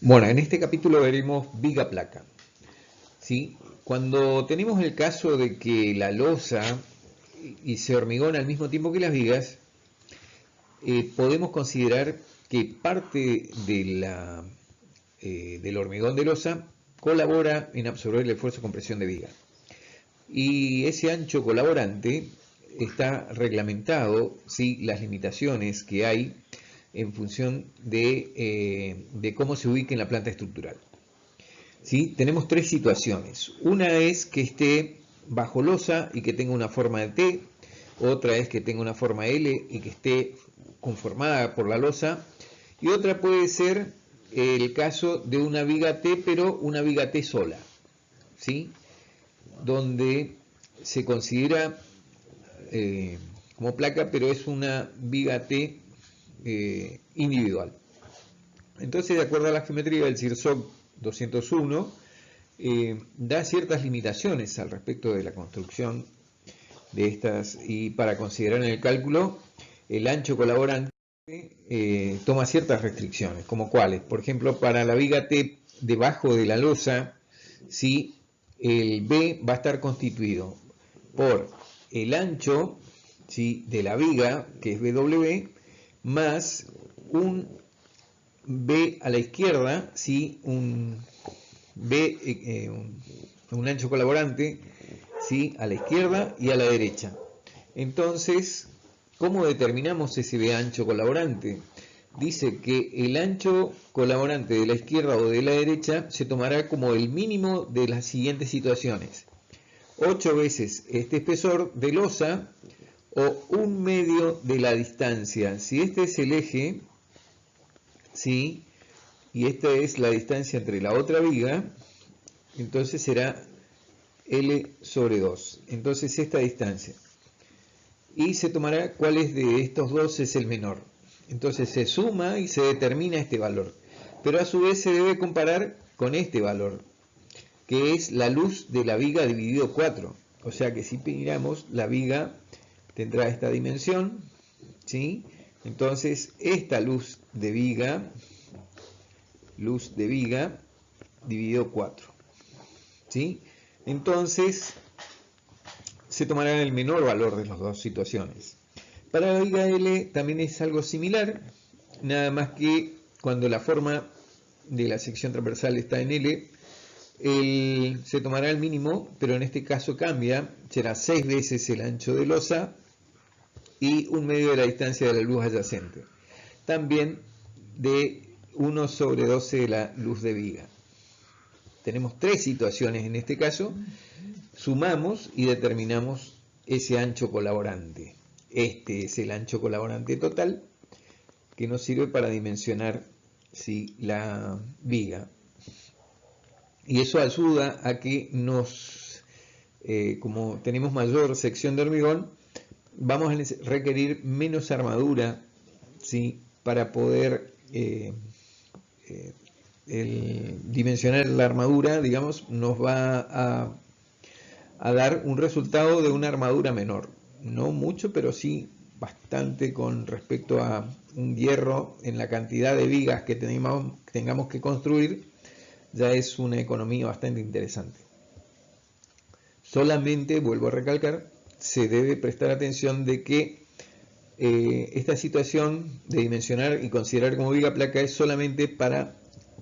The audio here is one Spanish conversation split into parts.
Bueno, en este capítulo veremos viga-placa, ¿sí? Cuando tenemos el caso de que la losa y se hormigona al mismo tiempo que las vigas, podemos considerar que parte del hormigón de losa colabora en absorber el esfuerzo de compresión de viga. Y ese ancho colaborante está reglamentado, ¿sí? Las limitaciones que hay en función de cómo se ubique en la planta estructural. ¿Sí? Tenemos tres situaciones. Una es que esté bajo losa y que tenga una forma de T. Otra es que tenga una forma L y que esté conformada por la losa. Y otra puede ser el caso de una viga T, pero una viga T sola, ¿sí? Donde se considera como placa, pero es una viga T individual. Entonces, de acuerdo a la geometría del CIRSOC 201, da ciertas limitaciones al respecto de la construcción de estas, y para considerar en el cálculo el ancho colaborante toma ciertas restricciones, como cuáles. Por ejemplo, para la viga T debajo de la losa, ¿sí? El B va a estar constituido por el ancho, ¿sí? De la viga, que es BW, más un B a la izquierda, ¿sí? Un B, un ancho colaborante, ¿sí? A la izquierda y a la derecha. Entonces, ¿cómo determinamos ese B ancho colaborante? Dice que el ancho colaborante de la izquierda o de la derecha se tomará como el mínimo de las siguientes situaciones: 8 veces este espesor de losa o un medio de la distancia. Si este es el eje, ¿sí? Y esta es la distancia entre la otra viga, entonces será L sobre 2. Entonces esta distancia. Y se tomará cuál es de estos dos es el menor. Entonces se suma y se determina este valor. Pero a su vez se debe comparar con este valor, que es la luz de la viga dividido 4. O sea que si miramos, la viga tendrá esta dimensión, ¿sí? Entonces esta luz de viga dividido 4, ¿sí? Entonces se tomará el menor valor de las dos situaciones. Para la viga L también es algo similar, nada más que cuando la forma de la sección transversal está en L, se tomará el mínimo, pero en este caso cambia, será 6 veces el ancho de losa y un medio de la distancia de la luz adyacente. También de 1 sobre 12 de la luz de viga. Tenemos tres situaciones en este caso, sumamos y determinamos ese ancho colaborante. Este es el ancho colaborante total que nos sirve para dimensionar, ¿sí? La viga. Y eso ayuda a que como tenemos mayor sección de hormigón, vamos a requerir menos armadura, ¿sí? Para poder dimensionar la armadura, digamos, nos va a dar un resultado de una armadura menor. No mucho, pero sí bastante con respecto a un hierro en la cantidad de vigas que tengamos que construir. Ya es una economía bastante interesante. Solamente, vuelvo a recalcar, se debe prestar atención de que esta situación de dimensionar y considerar como viga placa es solamente para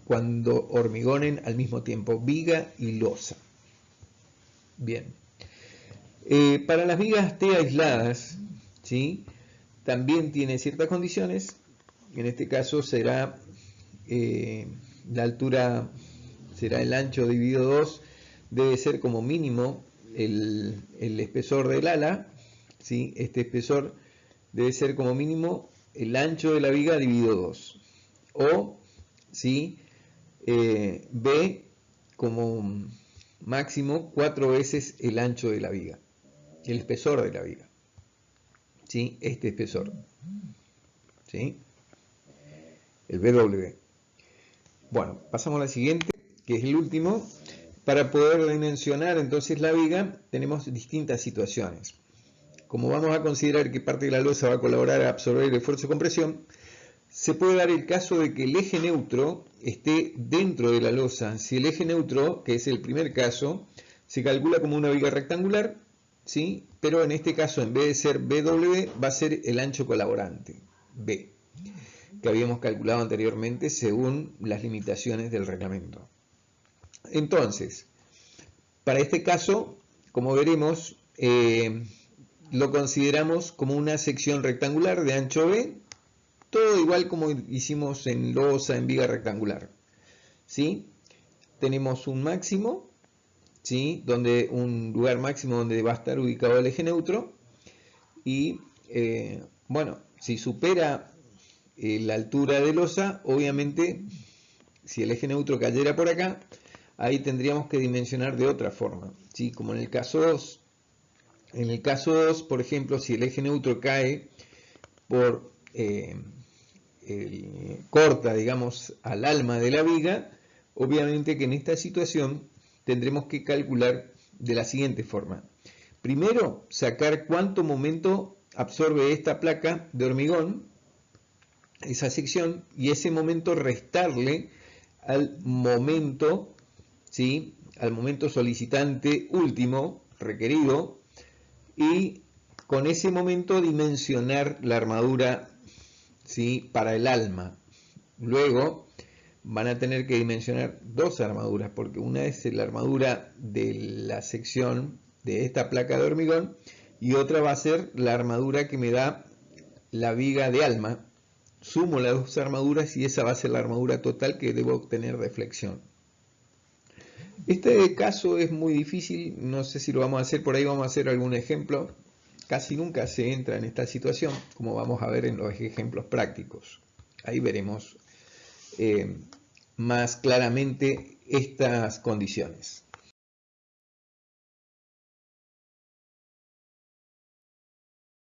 cuando hormigonen al mismo tiempo viga y losa. Bien. Para las vigas T aisladas, ¿sí? También tiene ciertas condiciones. En este caso será la altura, será el ancho dividido 2, debe ser como mínimo el espesor del ala, ¿sí? Este espesor debe ser como mínimo el ancho de la viga dividido 2. O, ¿sí? B como máximo 4 veces el ancho de la viga, el espesor de la viga, ¿sí? Este espesor, ¿sí? El BW. Bueno, pasamos a la siguiente, que es el último. Para poder dimensionar entonces la viga, tenemos distintas situaciones. Como vamos a considerar que parte de la losa va a colaborar a absorber el esfuerzo de compresión, se puede dar el caso de que el eje neutro esté dentro de la losa. Si el eje neutro, que es el primer caso, se calcula como una viga rectangular, ¿sí? Pero en este caso, en vez de ser BW, va a ser el ancho colaborante, B, que habíamos calculado anteriormente según las limitaciones del reglamento. Entonces, para este caso, como veremos, lo consideramos como una sección rectangular de ancho B, todo igual como hicimos en losa, en viga rectangular, ¿sí? Tenemos un máximo, ¿sí? Un lugar máximo donde va a estar ubicado el eje neutro, y bueno, si supera la altura de losa, obviamente, si el eje neutro cayera por acá, ahí tendríamos que dimensionar de otra forma, ¿sí? Como en el caso 2. En el caso 2, por ejemplo, si el eje neutro cae por corta, digamos, al alma de la viga, obviamente que en esta situación tendremos que calcular de la siguiente forma. Primero, sacar cuánto momento absorbe esta placa de hormigón, esa sección, y ese momento restarle al momento, ¿sí? Al momento solicitante último requerido, y con ese momento dimensionar la armadura, ¿sí? Para el alma. Luego van a tener que dimensionar dos armaduras, porque una es la armadura de la sección de esta placa de hormigón y otra va a ser la armadura que me da la viga de alma. Sumo las dos armaduras y esa va a ser la armadura total que debo obtener de flexión. Este caso es muy difícil, no sé si lo vamos a hacer, por ahí vamos a hacer algún ejemplo. Casi nunca se entra en esta situación, como vamos a ver en los ejemplos prácticos. Ahí veremos más claramente estas condiciones.